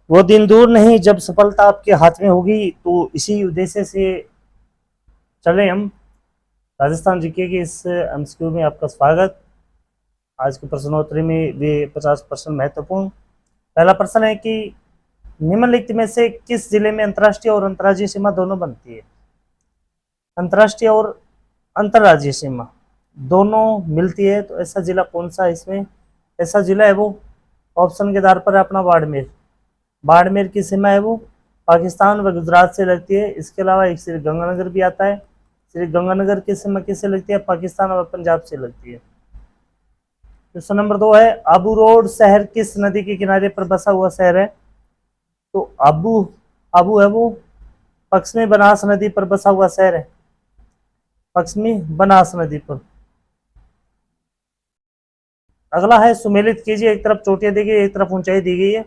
वो दिन दूर नहीं जब सफलता आपके हाथ में होगी। तो इसी उद्देश्य से चले हम राजस्थान जीके के इस एमसीक्यू में आपका स्वागत। आज के प्रश्नोत्तरी में वे 50 प्रश्न महत्वपूर्ण। पहला प्रश्न है कि निम्नलिखित में से किस जिले में अंतर्राष्ट्रीय और अंतर्राज्यीय सीमा दोनों बनती है। अंतर्राष्ट्रीय और अंतर्राज्यीय सीमा दोनों मिलती है, तो ऐसा जिला कौन सा है इसमें? ऐसा जिला है वो ऑप्शन के आधार पर है अपना बाड़मेर। बाड़मेर की सीमा है वो पाकिस्तान व गुजरात से लगती है। इसके अलावा एक श्री गंगानगर भी आता है। श्री गंगानगर की सीमा किससे लगती है? पाकिस्तान और पंजाब से लगती है। क्वेश्चन नंबर 2 है, आबू रोड शहर किस नदी के किनारे पर बसा हुआ शहर है? तो आबू आबू है वो पश्चिमी बनास नदी पर बसा हुआ शहर है, पश्चिमी बनास नदी पर। अगला है, सुमेलित कीजिए। एक तरफ चोटियां दी गई, एक तरफ ऊंचाई दी गई है।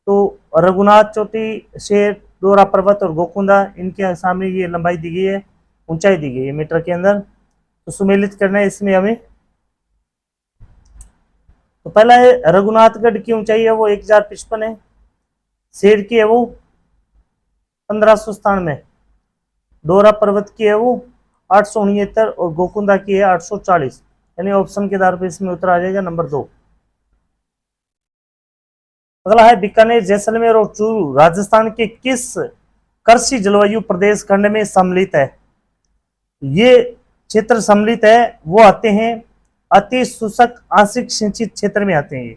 तो रघुनाथ चोटी, शेर, डोरा पर्वत और गोकुंदा, इनके सामने ये लंबाई दी गई है, ऊंचाई दी गई है मीटर के अंदर। तो सुमेलित करना है इसमें हमें। तो पहला है रघुनाथगढ़ की ऊंचाई है वो 1055 है। शेर की है वो 1597। डोरा पर्वत की है वो 869 और गोकुंदा की है 840। यानी ऑप्शन के आधार पर इसमें उत्तर आ जाएगा नंबर 2। अगला है, बीकानेर, जैसलमेर और चूरू राजस्थान के किस कृषि जलवायु प्रदेश खंड में सम्मिलित है? ये क्षेत्र सम्मिलित है वो आते हैं अति शुष्क आंशिक सिंचित क्षेत्र में आते हैं। ये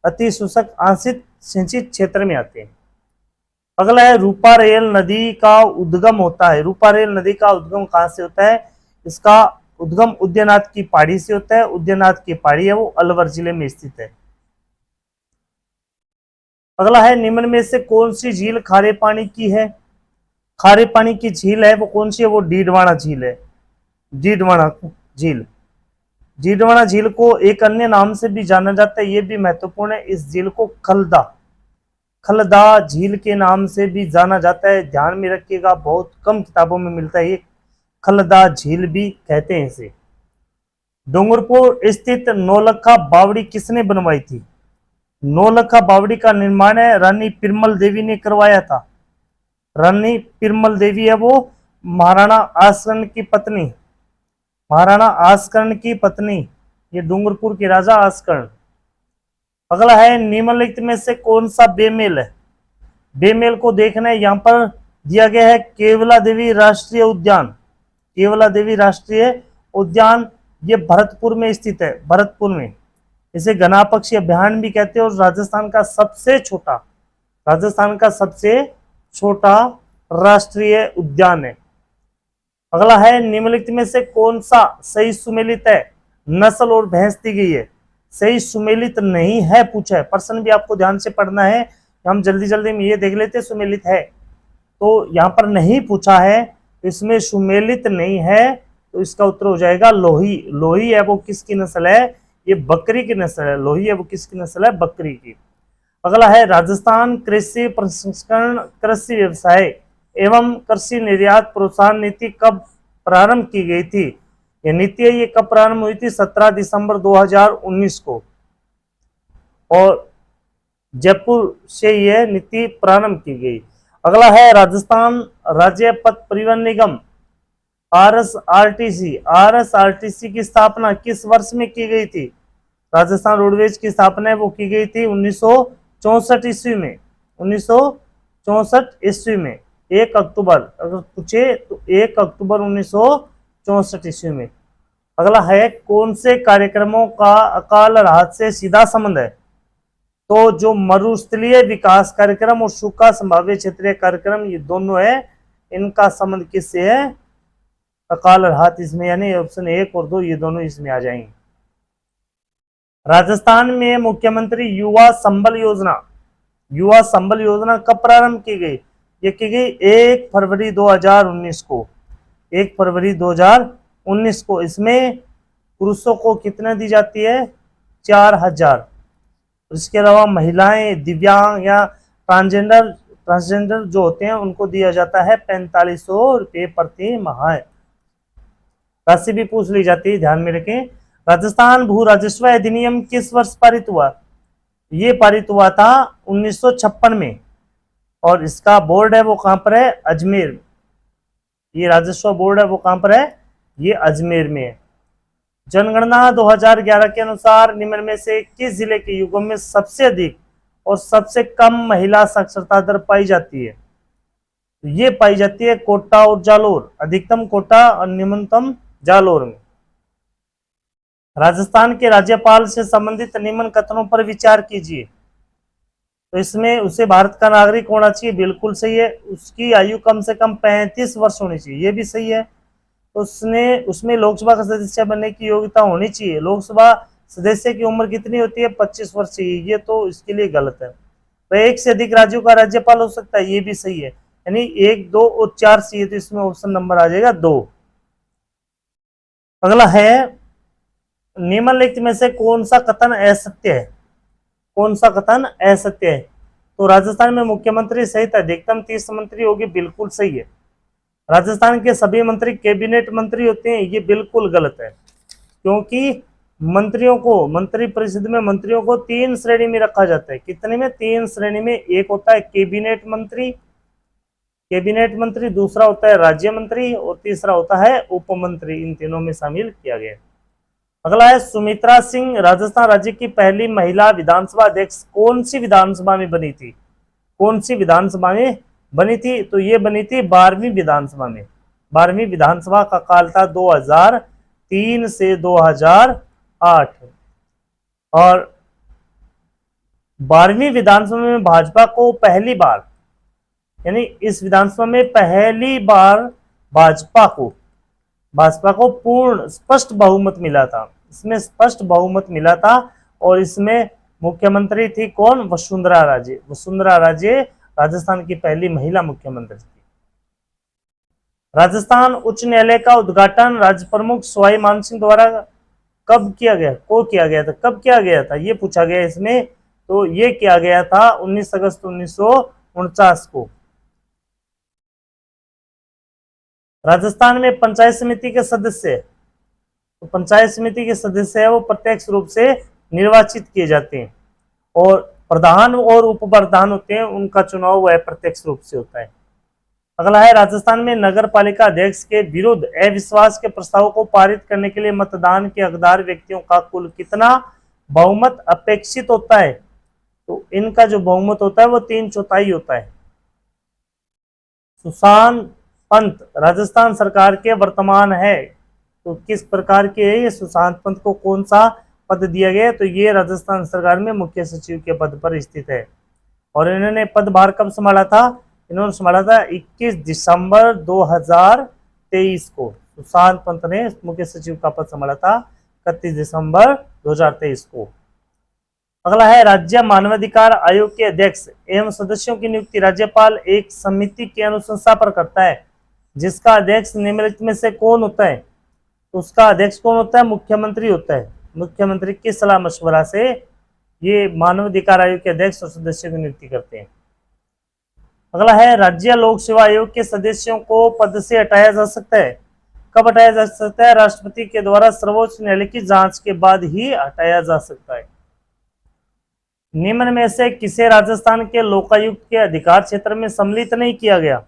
अति शुष्क आंशिक सिंचित क्षेत्र में आते हैं। अगला है, रूपारेल नदी का उद्गम होता है। रूपारेल नदी का उद्गम कहां से होता है? इसका उद्गम उदयनाथ की पहाड़ी से होता है। उदयनाथ की पहाड़ी है वो अलवर जिले में स्थित है। अगला है, निम्न में से कौन सी झील खारे पानी की है? खारे पानी की झील है वो कौन सी है? वो डीडवाना झील है। डीडवाना झील। डीडवाना झील को एक अन्य नाम से भी जाना जाता है, ये भी महत्वपूर्ण है। इस झील को खलदा खलदा झील के नाम से भी जाना जाता है। ध्यान में रखिएगा, बहुत कम किताबों में मिलता है ये। खलदा झील भी कहते हैं इसे। डूंगरपुर स्थित नौलखा बावड़ी किसने बनवाई थी? नौलखा बावड़ी का निर्माण है रानी पिरमल देवी ने करवाया था। रानी पिरमल देवी है वो महाराणा आसकर्ण की पत्नी। महाराणा आसकर्ण की पत्नी, ये डूंगरपुर के राजा आसकर्ण। अगला है, निम्नलिखित में से कौन सा बेमेल है? बेमेल को देखना है, यहां पर दिया गया है केवला देवी राष्ट्रीय उद्यान। केवला देवी राष्ट्रीय उद्यान ये भरतपुर में स्थित है। भरतपुर में इसे घना पक्षी अभ्यारण्य भी कहते हैं और राजस्थान का सबसे छोटा राष्ट्रीय उद्यान है। अगला है, निम्नलिखित में से कौन सा सही सुमेलित है? नस्ल और भैंस दी गई है, सही सुमेलित नहीं है पूछा है। प्रश्न भी आपको ध्यान से पढ़ना है। हम जल्दी जल्दी में ये देख लेते सुमेलित है, तो यहाँ पर नहीं पूछा है, इसमें सुमेलित नहीं है, तो इसका उत्तर हो जाएगा लोही। लोही है वो किसकी नस्ल है? ये बकरी की नस्ल है। लोही है वो किसकी नस्ल है? बकरी की। अगला है, राजस्थान कृषि प्रसंस्करण कृषि व्यवसाय एवं कृषि निर्यात प्रोत्साहन नीति कब प्रारंभ की गई थी? ये नीति है ये कब प्रारंभ हुई थी? 17 दिसंबर 2019 को, और जयपुर से यह नीति प्रारंभ की गई। अगला है, राजस्थान राज्य पथ परिवहन निगम आरएसआरटीसी की स्थापना किस वर्ष में की गई थी? राजस्थान रोडवेज की स्थापना वो की गई थी 1964 ईस्वी में। 1964 ईस्वी में 1 अक्टूबर, अगर पूछे तो 1 अक्टूबर 1964 ईस्वी में। अगला है, कौन से कार्यक्रमों का अकाल राहत से सीधा संबंध है? तो जो मरुस्थलीय विकास कार्यक्रम और सूखा संभाव्य क्षेत्रीय कार्यक्रम, ये दोनों है, इनका संबंध किससे है? अकाल राहत इसमें, यानी ऑप्शन 1 और 2 ये दोनों इसमें आ जाएंगे। राजस्थान में मुख्यमंत्री युवा संबल योजना कब प्रारंभ की गई? ये की गई 1 फरवरी 2019 को। 1 फरवरी 2019 को। इसमें पुरुषों को कितना दी जाती है? 4000। इसके अलावा महिलाएं, दिव्यांग या ट्रांसजेंडर जो होते हैं उनको दिया जाता है 4500 रुपये प्रति माह। राशि भी पूछ ली जाती है, ध्यान में रखें। राजस्थान भू राजस्व अधिनियम किस वर्ष पारित हुआ? ये पारित हुआ था 1956 में, और इसका बोर्ड है वो कहां पर है, अजमेर। ये राजस्व बोर्ड है वो कहां पर है, ये अजमेर में है। जनगणना 2011 के अनुसार निम्न में से किस जिले के युगों में सबसे अधिक और सबसे कम महिला साक्षरता दर पाई जाती है? तो ये पाई जाती है कोटा और जालोर, अधिकतम कोटा और न्यूनतम जालोर में। राजस्थान के राज्यपाल से संबंधित निम्न कथनों पर विचार कीजिए। तो इसमें उसे भारत का नागरिक होना चाहिए, बिल्कुल सही है। उसकी आयु कम से कम 35 वर्ष होनी चाहिए, ये भी सही है। उसमें लोकसभा का सदस्य बनने की योग्यता होनी चाहिए। लोकसभा सदस्य की उम्र कितनी होती है, 25 वर्ष चाहिए, ये तो इसके लिए गलत है। वह एक से अधिक राज्यों का राज्यपाल हो सकता है, ये भी सही है। यानी 1, 2 और 4 चाहिए, तो इसमें ऑप्शन नंबर आ जाएगा 2। अगला है, निम्नलिखित में से कौन सा कथन असत्य है? कौन सा कथन असत्य है? तो राजस्थान में मुख्यमंत्री सहित अधिकतम 30 मंत्री होगी, बिल्कुल सही है। राजस्थान के सभी मंत्री कैबिनेट मंत्री होते हैं, ये बिल्कुल गलत है। क्योंकि मंत्रियों को, मंत्री परिषद में मंत्रियों को 3 श्रेणी में रखा जाता है। कितने में? 3 श्रेणी में। एक होता है कैबिनेट मंत्री, दूसरा होता है राज्य मंत्री, और तीसरा होता है उप मंत्री। इन तीनों में शामिल किया गया। अगला है, सुमित्रा सिंह राजस्थान राज्य की पहली महिला विधानसभा अध्यक्ष कौन सी विधानसभा में बनी थी? कौन सी विधानसभा में बनी थी? तो ये बनी थी 12वीं विधानसभा में। 12वीं विधानसभा का काल था 2003 से 2008, और 12वीं विधानसभा में भाजपा को पहली बार, यानी इस विधानसभा में पहली बार भाजपा को पूर्ण स्पष्ट बहुमत मिला था। इसमें स्पष्ट बहुमत मिला था, और इसमें मुख्यमंत्री थी कौन? वसुंधरा राजे। वसुंधरा राजे राजस्थान की पहली महिला मुख्यमंत्री थी। राजस्थान उच्च न्यायालय का उद्घाटन राज्य प्रमुख सवाई मानसिंह द्वारा कब किया गया? कब किया गया था, ये पूछा गया इसमें। तो ये किया गया था 19 अगस्त 1949 को। राजस्थान में पंचायत समिति के सदस्य, तो पंचायत समिति के सदस्य है वो प्रत्यक्ष रूप से निर्वाचित किए जाते हैं, और प्रधान और उप प्रधान होते हैं, उनका चुनाव वह प्रत्यक्ष रूप से होता है। अगला है, राजस्थान में नगर पालिका अध्यक्ष के विरुद्ध अविश्वास के प्रस्ताव को पारित करने के लिए मतदान के हकदार व्यक्तियों का कुल कितना बहुमत अपेक्षित होता है? तो इनका जो बहुमत होता है वो 3/4 होता है। सुशांत पंत राजस्थान सरकार के वर्तमान है, तो किस प्रकार के है ये? सुशांत पंत को कौन सा पद दिया गया? तो ये राजस्थान सरकार में मुख्य सचिव के पद पर स्थित है। और इन्होंने पदभार कब संभाला था? इन्होंने संभाला था 21 दिसंबर 2023 को। सुशांत पंत ने मुख्य सचिव का पद संभाला था 31 दिसंबर 2023 को। अगला है, राज्य मानवाधिकार आयोग के अध्यक्ष एवं सदस्यों की नियुक्ति राज्यपाल एक समिति की अनुशंसा पर करता है, जिसका अध्यक्ष निम्नलिखित में से कौन होता है? तो उसका अध्यक्ष कौन होता है? मुख्यमंत्री होता है। मुख्यमंत्री की सलाह मशवरा से ये मानवाधिकार आयोग के अध्यक्ष और सदस्यों की नियुक्ति करते हैं। अगला है, राज्य लोक सेवा आयोग के सदस्यों को पद से हटाया जा सकता है। कब हटाया जा सकता है? राष्ट्रपति के द्वारा सर्वोच्च न्यायालय की जांच के बाद ही हटाया जा सकता है। निम्न में से किसे राजस्थान के लोकायुक्त के अधिकार क्षेत्र में सम्मिलित नहीं किया गया?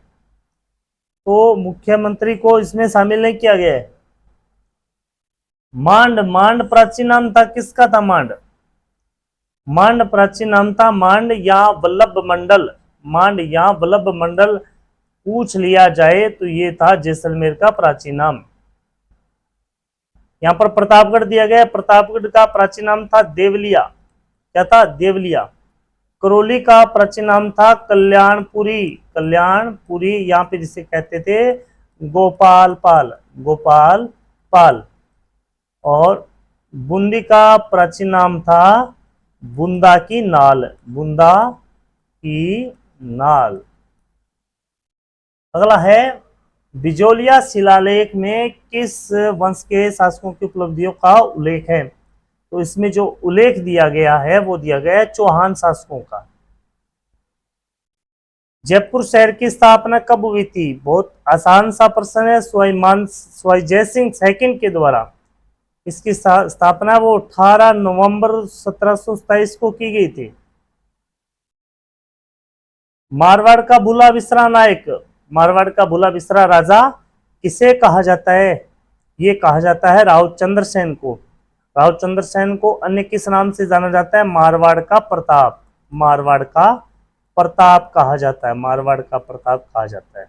तो मुख्यमंत्री को इसमें शामिल नहीं किया गया है। मांड प्राचीन नाम था, किसका था? मांड प्राचीन नाम था। मांड या वल्लभ मंडल पूछ लिया जाए तो ये था जैसलमेर का प्राचीन नाम। यहाँ पर प्रतापगढ़ दिया गया, प्रतापगढ़ का प्राचीन नाम था देवलिया। क्या था? देवलिया। करौली का प्राचीन नाम था कल्याणपुरी। यहाँ पे जिसे कहते थे गोपाल पाल। और बूंदी का प्राचीन नाम था बुंदा की नाल। अगला है, बिजोलिया शिलालेख में किस वंश के शासकों की उपलब्धियों का उल्लेख है? तो इसमें जो उल्लेख दिया गया है वो दिया गया है चौहान शासकों का। जयपुर शहर की स्थापना कब हुई थी? बहुत आसान सा प्रश्न है। सवाई जयसिंह सेकंड के द्वारा इसकी स्थापना वो 18 नवंबर 1727 को की गई थी। मारवाड़ का भूला बिसरा नायक, मारवाड़ का भूला बिसरा राजा किसे कहा जाता है? ये कहा जाता है रावचंद्र सेन को। रावचंद्र सेन को अन्य किस नाम से जाना जाता है? मारवाड़ का प्रताप, मारवाड़ का प्रताप कहा जाता है, मारवाड़ का प्रताप कहा जाता है।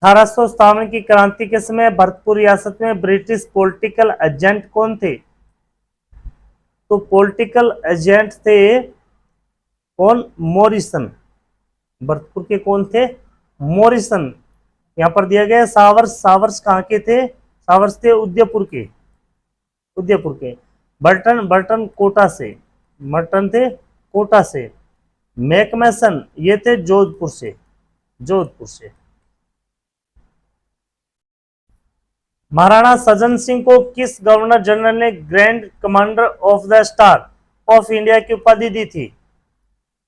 1857 की क्रांति के समय भरतपुर रियासत में ब्रिटिश पॉलिटिकल एजेंट कौन थे? तो पॉलिटिकल एजेंट थे कौन? मॉरिसन। भरतपुर के कौन थे? मॉरिसन। यहां पर दिया गया सावर्स, सावर्स कहां के थे? सावर्स थे उदयपुर के, उदयपुर के। बर्टन, बर्टन कोटा से, बर्टन थे कोटा से। मैकमेसन ये थे जोधपुर से, जोधपुर से। महाराणा सज्जन सिंह को किस गवर्नर जनरल ने grand commander of the star of India की उपाधि दी थी?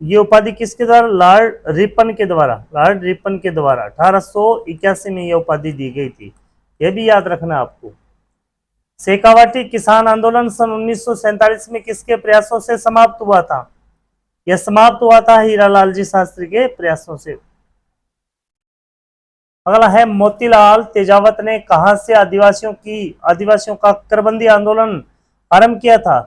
ये उपाधि किसके द्वारा? लॉर्ड रिपन के द्वारा, लॉर्ड रिपन के द्वारा 1881 में यह उपाधि दी गई थी। यह भी याद रखना आपको। शेखावाटी किसान आंदोलन सन 1947 में किसके प्रयासों से समाप्त हुआ था? यह समाप्त हुआ था हीरालाल जी शास्त्री के प्रयासों से। अगला है मोतीलाल तेजावत ने कहां से आदिवासियों का करबंदी आंदोलन आरंभ किया था?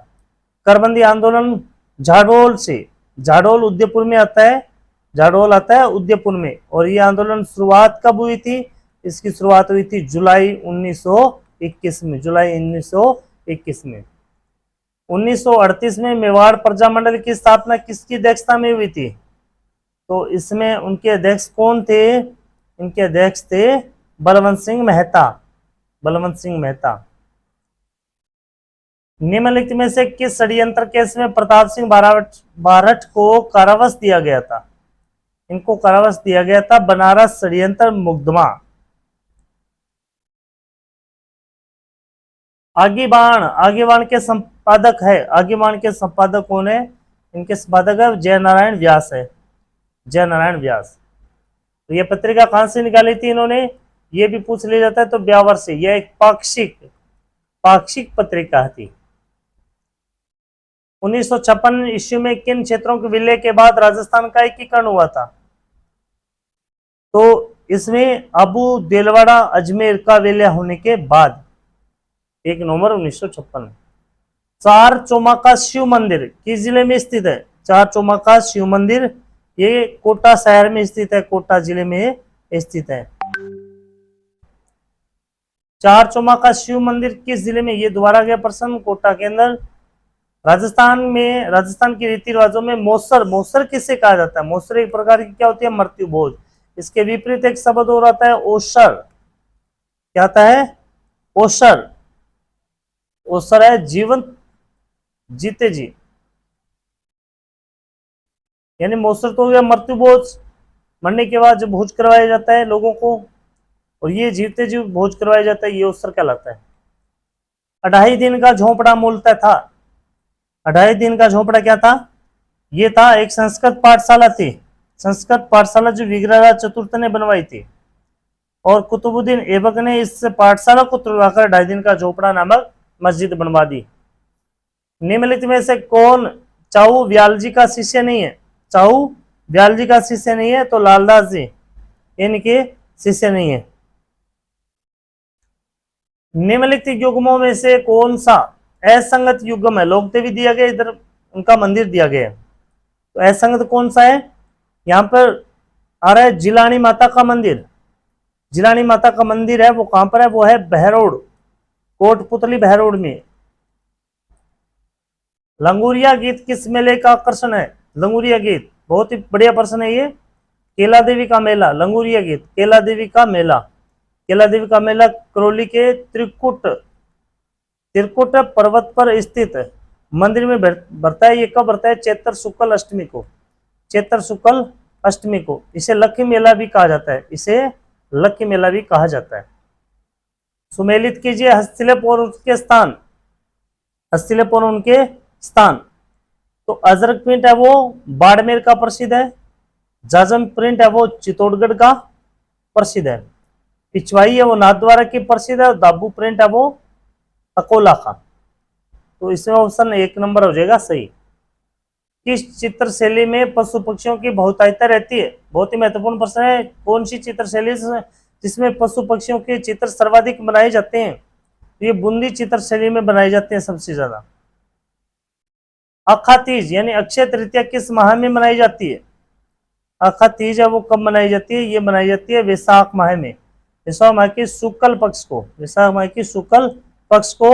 करबंदी आंदोलन झाडोल से, झाडोल उदयपुर में आता है, झाडोल आता है उदयपुर में। और ये आंदोलन शुरुआत कब हुई थी? इसकी शुरुआत हुई थी जुलाई 1921 में, जुलाई 1921 में। 1938 में मेवाड़ प्रजामंडल की स्थापना किसकी अध्यक्षता में हुई थी? तो इसमें उनके अध्यक्ष कौन थे? इनके अध्यक्ष थे बलवंत सिंह मेहता, बलवंत सिंह मेहता। निम्नलिखित में से किस षड्यंत्र केस में प्रताप सिंह बारठ को कारावास दिया गया था? इनको कारावास दिया गया था बनारस षड्यंत्र मुकदमा। आगीबाण, आगीबाण के संपादक है, आगीबाण के संपादक कौन है? इनके संपादक है जय नारायण व्यास है, जय नारायण व्यास। तो ये पत्रिका कहां से निकाली थी इन्होंने? ये भी पूछ लिया जाता है तो ब्यावर से। यह एक पाक्षिक, पाक्षिक पत्रिका थी। 1956 ईस्वी में किन क्षेत्रों के विलय के बाद राजस्थान का एकीकरण हुआ था? तो इसमें अबू देलवाड़ा अजमेर का विलय होने के बाद 1 नवंबर 1956। चार चौमाका शिव मंदिर किस जिले में स्थित है? चार चौमाका शिव मंदिर ये कोटा शहर में स्थित है, कोटा जिले में स्थित है। चार चौमाका शिव मंदिर किस जिले में? ये दोबारा गया प्रश्न। कोटा के अंदर। राजस्थान में, राजस्थान के रीति रिवाजों में मौसर, मौसर किसे कहा जाता है? मौसर एक प्रकार की क्या होती है? मृत्यु भोज। इसके विपरीत एक शब्द और आता है ओसर। क्या आता है? ओसर। ओसर है जीवंत, जीते जी। यानी मौसर तो हो गया मृत्यु भोज, मरने के बाद जो भोज करवाया जाता है लोगों को, और ये जीते जी भोज करवाया जाता है, ये ओसर कहलाता है। 2.5 दिन का झोंपड़ा मूलतः था। 2.5 दिन का झोंपड़ा क्या था? ये था एक संस्कृत पाठशाला थी, संस्कृत पाठशाला जो विग्रहराज चतुर्थ ने बनवाई थी। और कुतुबुद्दीन ऐबक ने इस पाठशाला को तुड़वाकर 2.5 दिन का झोपड़ा नामक मस्जिद बनवा दी। निम्नलिखित में से कौन चाऊ व्यालजी का शिष्य नहीं है? चाऊ व्यालजी का शिष्य नहीं है तो लालदास जी इनके शिष्य नहीं है। निम्नलिखित युग्मों में से कौन सा असंगत युग्म है? लोक देवी दिया गया, इधर उनका मंदिर दिया गया है, तो असंगत कौन सा है? यहां पर आ रहा है जिलानी माता का मंदिर। जिलानी माता का मंदिर है वो कहां पर है? वो है बहरोड, कोटपुतली बहरोड में। लंगूरिया गीत किस मेले का आकर्षण है? लंगूरिया गीत बहुत ही बढ़िया प्रश्न है ये। केला देवी का मेला, लंगूरिया गीत केला देवी का मेला। केला देवी का मेला करौली के त्रिकुट पर्वत पर स्थित मंदिर में भरता है। ये कब भरता है? चैत्र शुक्ल अष्टमी को, चैत्र शुक्ल अष्टमी को। इसे लक्ष्मी मेला भी कहा जाता है, इसे लक्ष्मी मेला भी कहा जाता है। सुमेलित कीजिए हस्तशिल्प और उनके स्थान, हस्तशिल्प और उनके स्थान। तो अजरक प्रिंट है वो बाड़मेर का प्रसिद्ध है। जाजम प्रिंट है वो चित्तौड़गढ़ का प्रसिद्ध है। पिछवाई है वो नाथद्वारा की प्रसिद्ध है। दाबू प्रिंट है वो अकोला का। तो इसमें ऑप्शन 1 नंबर हो जाएगा सही। किस चित्रशैली में पशु पक्षियों की बहुतायता रहती है? बहुत ही महत्वपूर्ण प्रश्न है। कौन सी चित्रशैली जिसमें पशु पक्षियों के चित्र सर्वाधिक बनाए जाते हैं? ये बूंदी चित्रशैली में बनाए जाते हैं सबसे ज्यादा। अखा तीज यानी अक्षय तृतीया किस माह में मनाई जाती है? अखा तीज है वो कब मनाई जाती है? ये मनाई जाती है वैशाख माह में, वैशाख माह की शुक्ल पक्ष को, वैशाख माह की शुक्ल पक्ष को।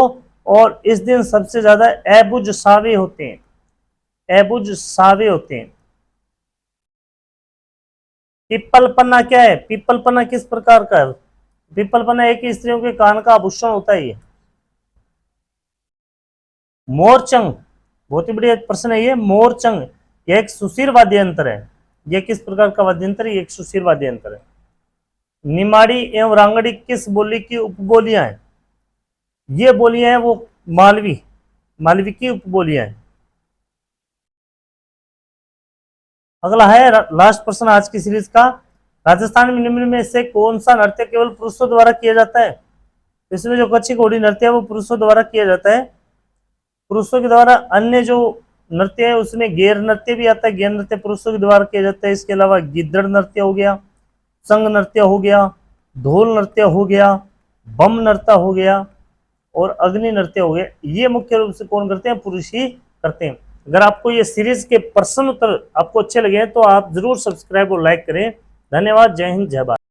और इस दिन सबसे ज्यादा एबुज सावे होते हैं, एबुज सावे होते हैं। पीपल पन्ना क्या है? पीपल पन्ना किस प्रकार का है? पीपल पन्ना एक ही स्त्रियों के कान का आभूषण होता है। ये मोरचंग, बहुत ही बढ़िया प्रश्न है ये। मोरचंग यह एक सुशीर वाद्य यंत्र है। यह किस प्रकार का वाद्य यंत्र है? एक सुशीर वाद्य यंत्र है। निमाड़ी एवं रांगड़ी किस बोली की उपबोलियां हैं? ये बोलियां हैं वो मालवी, मालवी की उपबोलियां हैं। अगला है लास्ट प्रश्न आज की सीरीज का। राजस्थान में निम्न में से कौन सा नृत्य केवल पुरुषों द्वारा किया जाता है? इसमें जो कच्ची घोड़ी नृत्य है वो पुरुषों द्वारा किया जाता है। पुरुषों के द्वारा अन्य जो नृत्य है उसमें गैर नृत्य भी आता है। गैर नृत्य पुरुषों के द्वारा किया जाता है। इसके अलावा गिद्दड़ नृत्य हो गया, संग नृत्य हो गया, ढोल नृत्य हो गया, बम नृत्य हो गया और अग्नि नृत्य हो गया। ये मुख्य रूप से कौन करते हैं? पुरुष ही करते हैं। अगर आपको ये सीरीज के प्रश्न उत्तर आपको अच्छे लगे तो आप जरूर सब्सक्राइब और लाइक करें। धन्यवाद। जय हिंद, जय भारत।